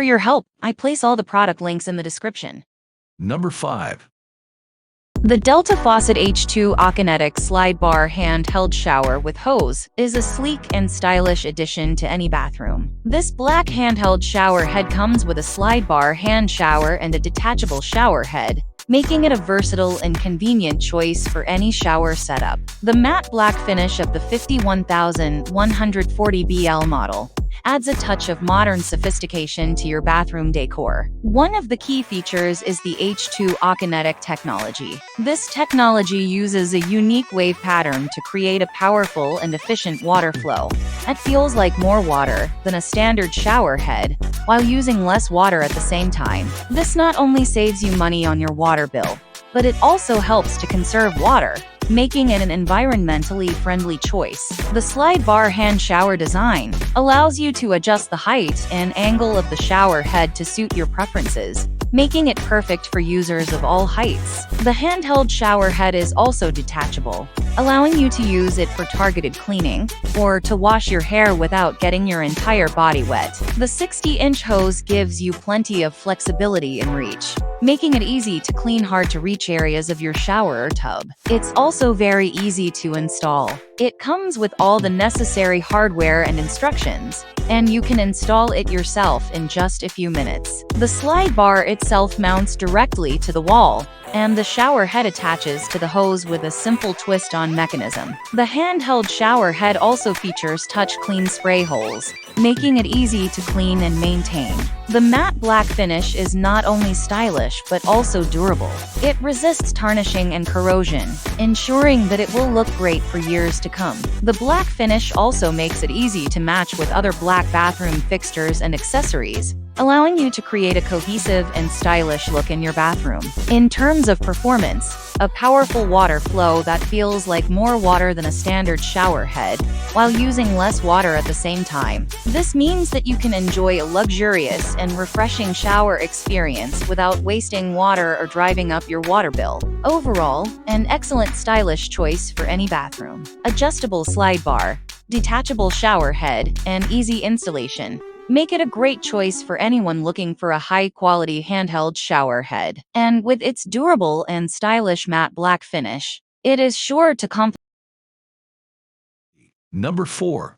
your help. I place all the product links in the description. Number 5. The Delta Faucet H2 Akinetic Slide Bar Handheld Shower with Hose is a sleek and stylish addition to any bathroom. This black handheld shower head comes with a slide bar hand shower and a detachable shower head, making it a versatile and convenient choice for any shower setup. The matte black finish of the 51140 BL model adds a touch of modern sophistication to your bathroom decor. One of the key features is the H2 Akinetic technology. This technology uses a unique wave pattern to create a powerful and efficient water flow. It feels like more water than a standard shower head, while using less water at the same time. This not only saves you money on your water bill, but it also helps to conserve water, making it an environmentally friendly choice. The slide bar hand shower design allows you to adjust the height and angle of the shower head to suit your preferences, making it perfect for users of all heights. The handheld shower head is also detachable, allowing you to use it for targeted cleaning or to wash your hair without getting your entire body wet. The 60-inch hose gives you plenty of flexibility and reach, making it easy to clean hard-to-reach areas of your shower or tub. It's also very easy to install. It comes with all the necessary hardware and instructions, and you can install it yourself in just a few minutes. The slide bar itself mounts directly to the wall, and the shower head attaches to the hose with a simple twist-on mechanism. The handheld shower head also features touch-clean spray holes, making it easy to clean and maintain. The matte black finish is not only stylish but also durable. It resists tarnishing and corrosion, ensuring that it will look great for years to come. The black finish also makes it easy to match with other black bathroom fixtures and accessories, allowing you to create a cohesive and stylish look in your bathroom. In terms of performance, a powerful water flow that feels like more water than a standard shower head, while using less water at the same time. This means that you can enjoy a luxurious and refreshing shower experience without wasting water or driving up your water bill. Overall, an excellent stylish choice for any bathroom. Adjustable slide bar, detachable shower head, and easy installation make it a great choice for anyone looking for a high-quality handheld shower head. And with its durable and stylish matte black finish, it is sure to complement. Number 4.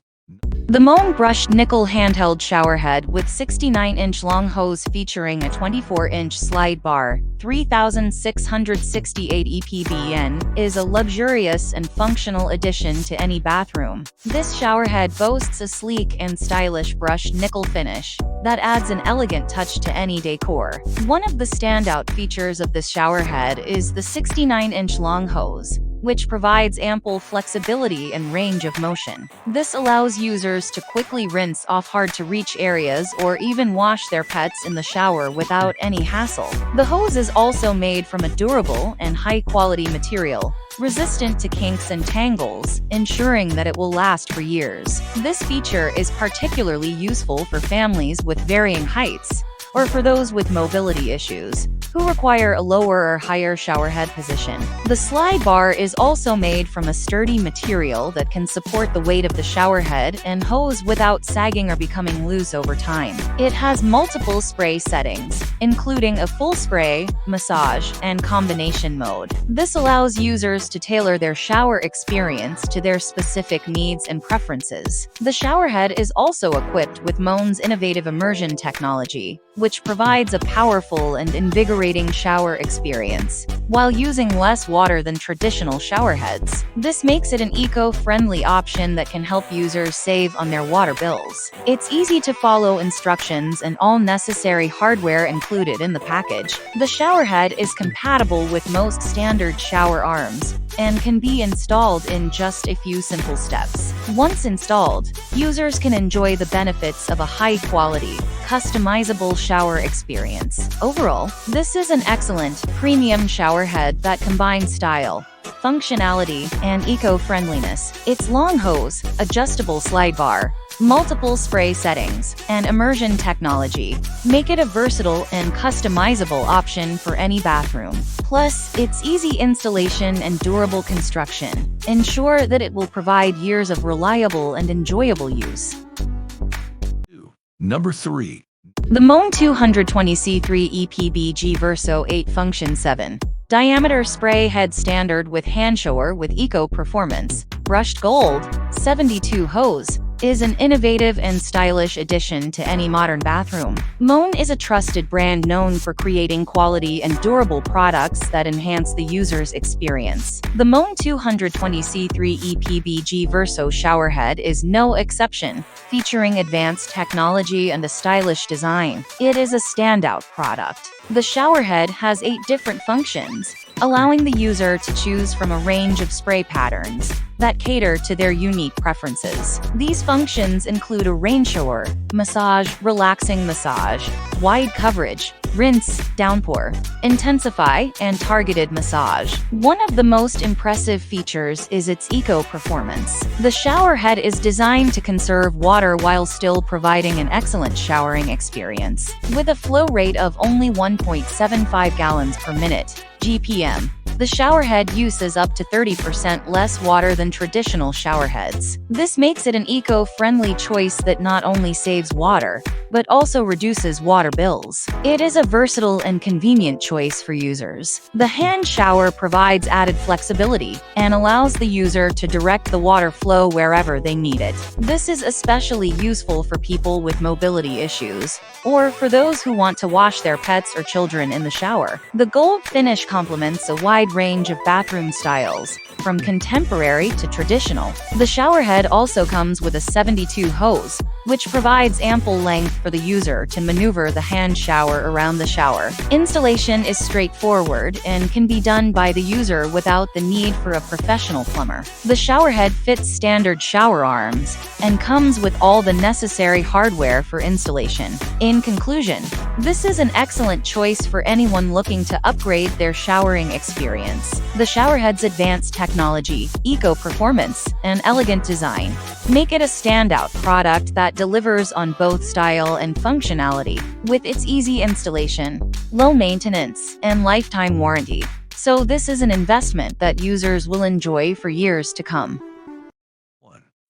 The MOAN brushed nickel handheld shower head with 69-inch long hose featuring a 24-inch slide bar, 3668 EPB is a luxurious and functional addition to any bathroom. This shower head boasts a sleek and stylish brushed nickel finish that adds an elegant touch to any decor. One of the standout features of this shower head is the 69-inch long hose, which provides ample flexibility and range of motion. This allows users to quickly rinse off hard-to-reach areas or even wash their pets in the shower without any hassle. The hose is also made from a durable and high-quality material, resistant to kinks and tangles, ensuring that it will last for years. This feature is particularly useful for families with varying heights, or for those with mobility issues who require a lower or higher shower head position. The slide bar is also made from a sturdy material that can support the weight of the shower head and hose without sagging or becoming loose over time. It has multiple spray settings, including a full spray, massage, and combination mode. This allows users to tailor their shower experience to their specific needs and preferences. The shower head is also equipped with MOAN's innovative immersion technology, which provides a powerful and invigorating shower experience, while using less water than traditional shower heads. This makes it an eco-friendly option that can help users save on their water bills. It's easy to follow instructions and all necessary hardware included in the package. The shower head is compatible with most standard shower arms and can be installed in just a few simple steps. Once installed, users can enjoy the benefits of a high-quality, customizable shower experience. Overall, this is an excellent, premium shower head that combines style, functionality, and eco-friendliness. Its long hose, adjustable slide bar, multiple spray settings, and immersion technology make it a versatile and customizable option for any bathroom. Plus, its easy installation and durable construction ensure that it will provide years of reliable and enjoyable use. Number 3. The MOAN 220C3 EPB G Verso 8 Function 7 Diameter Spray Head Standard with Hand Shower with Eco Performance, Brushed Gold, 72 Hose, is an innovative and stylish addition to any modern bathroom. MOAN is a trusted brand known for creating quality and durable products that enhance the user's experience. The MOAN 220C3 EPB G Verso showerhead is no exception, featuring advanced technology and a stylish design. It is a standout product. The showerhead has 8 different functions, allowing the user to choose from a range of spray patterns that cater to their unique preferences. These functions include a rain shower, massage, relaxing massage, wide coverage, rinse, downpour, intensify, and targeted massage. One of the most impressive features is its eco performance. The shower head is designed to conserve water while still providing an excellent showering experience. With a flow rate of only 1.75 gallons per minute, GPM, the showerhead uses up to 30% less water than traditional showerheads. This makes it an eco-friendly choice that not only saves water, but also reduces water bills. It is a versatile and convenient choice for users. The hand shower provides added flexibility and allows the user to direct the water flow wherever they need it. This is especially useful for people with mobility issues, or for those who want to wash their pets or children in the shower. The gold finish complements a wide range of bathroom styles, from contemporary to traditional. The showerhead also comes with a 72 hose, which provides ample length for the user to maneuver the hand shower around the shower. Installation is straightforward and can be done by the user without the need for a professional plumber. The showerhead fits standard shower arms and comes with all the necessary hardware for installation. In conclusion, this is an excellent choice for anyone looking to upgrade their showering experience. The showerhead's advanced technology, eco performance, and elegant design make it a standout product that delivers on both style and functionality, with its easy installation, low maintenance, and lifetime warranty. So this is an investment that users will enjoy for years to come.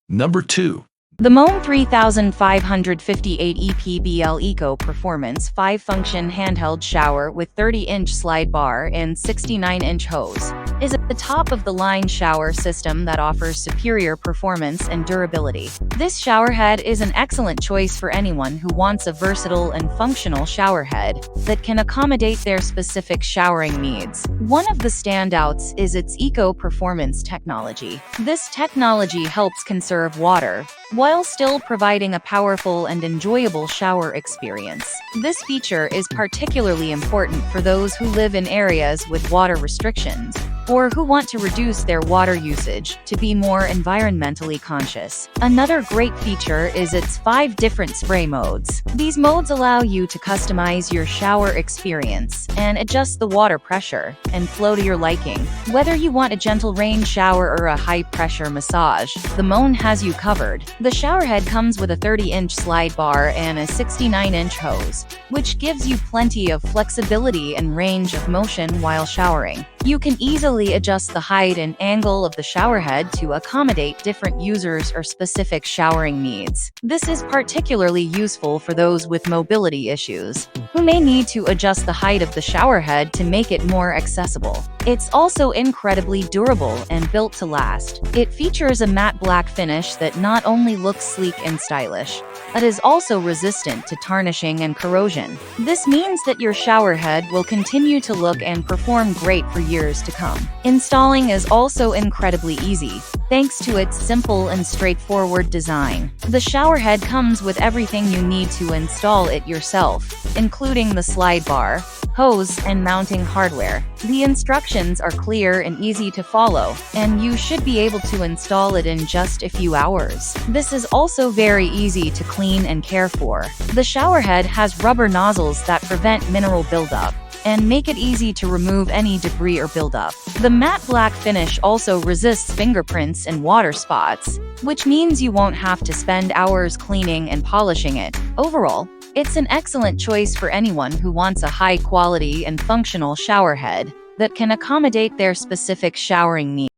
Number 2. The MOAN 3558 EPBL Eco Performance 5-function handheld shower with 30-inch slide bar and 69-inch hose is at the top-of-the-line shower system that offers superior performance and durability. This showerhead is an excellent choice for anyone who wants a versatile and functional showerhead that can accommodate their specific showering needs. One of the standouts is its eco performance technology. This technology helps conserve water while still providing a powerful and enjoyable shower experience. This feature is particularly important for those who live in areas with water restrictions or who want to reduce their water usage to be more environmentally conscious. Another great feature is its 5 different spray modes. These modes allow you to customize your shower experience and adjust the water pressure and flow to your liking. Whether you want a gentle rain shower or a high-pressure massage, the MOAN has you covered. The showerhead comes with a 30-inch slide bar and a 69-inch hose, which gives you plenty of flexibility and range of motion while showering. You can easily adjust the height and angle of the showerhead to accommodate different users or specific showering needs. This is particularly useful for those with mobility issues, who may need to adjust the height of the showerhead to make it more accessible. It's also incredibly durable and built to last. It features a matte black finish that not only looks sleek and stylish, but is also resistant to tarnishing and corrosion. This means that your showerhead will continue to look and perform great for years to come. Installing is also incredibly easy, thanks to its simple and straightforward design. The showerhead comes with everything you need to install it yourself, including the slide bar, hose, and mounting hardware. The instructions are clear and easy to follow, and you should be able to install it in just a few hours. This is also very easy to clean and care for. The showerhead has rubber nozzles that prevent mineral buildup and make it easy to remove any debris or buildup. The matte black finish also resists fingerprints and water spots, which means you won't have to spend hours cleaning and polishing it. Overall, it's an excellent choice for anyone who wants a high-quality and functional showerhead that can accommodate their specific showering needs.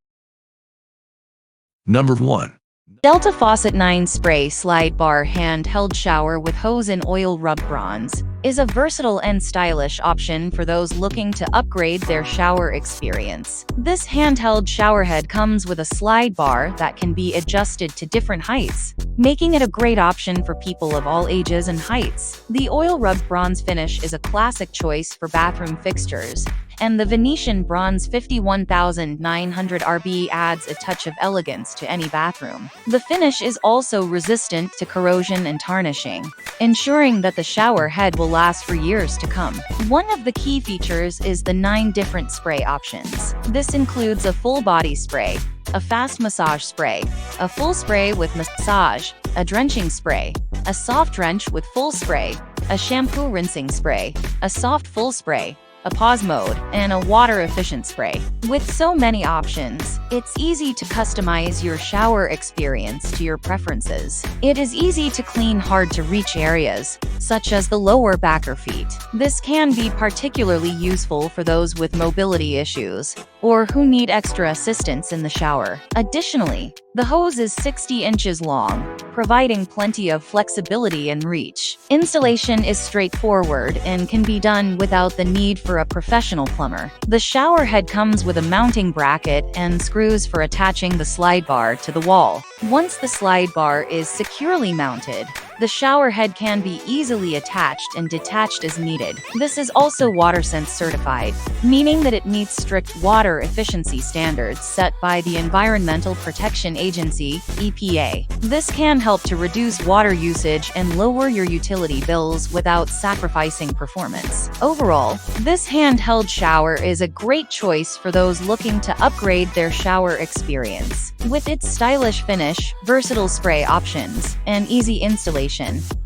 Number 1. Delta Faucet 9 Spray Slide Bar Handheld Shower with Hose and Oil Rub Bronze is a versatile and stylish option for those looking to upgrade their shower experience. This handheld showerhead comes with a slide bar that can be adjusted to different heights, making it a great option for people of all ages and heights. The oil rubbed bronze finish is a classic choice for bathroom fixtures, and the Venetian Bronze 51900 RB adds a touch of elegance to any bathroom. The finish is also resistant to corrosion and tarnishing, ensuring that the shower head will last for years to come. One of the key features is the 9 different spray options. This includes a full body spray, a fast massage spray, a full spray with massage, a drenching spray, a soft drench with full spray, a shampoo rinsing spray, a soft full spray, a pause mode, and a water-efficient spray. With so many options, it's easy to customize your shower experience to your preferences. It is easy to clean hard-to-reach areas, such as the lower back or feet. This can be particularly useful for those with mobility issues or who need extra assistance in the shower. Additionally, the hose is 60 inches long, providing plenty of flexibility and reach. Installation is straightforward and can be done without the need for a professional plumber. The shower head comes with a mounting bracket and screws for attaching the slide bar to the wall. Once the slide bar is securely mounted, the shower head can be easily attached and detached as needed. This is also WaterSense certified, meaning that it meets strict water efficiency standards set by the Environmental Protection Agency, EPA. This can help to reduce water usage and lower your utility bills without sacrificing performance. Overall, this handheld shower is a great choice for those looking to upgrade their shower experience. With its stylish finish, versatile spray options, and easy installation,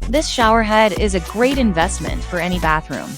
this shower head is a great investment for any bathroom.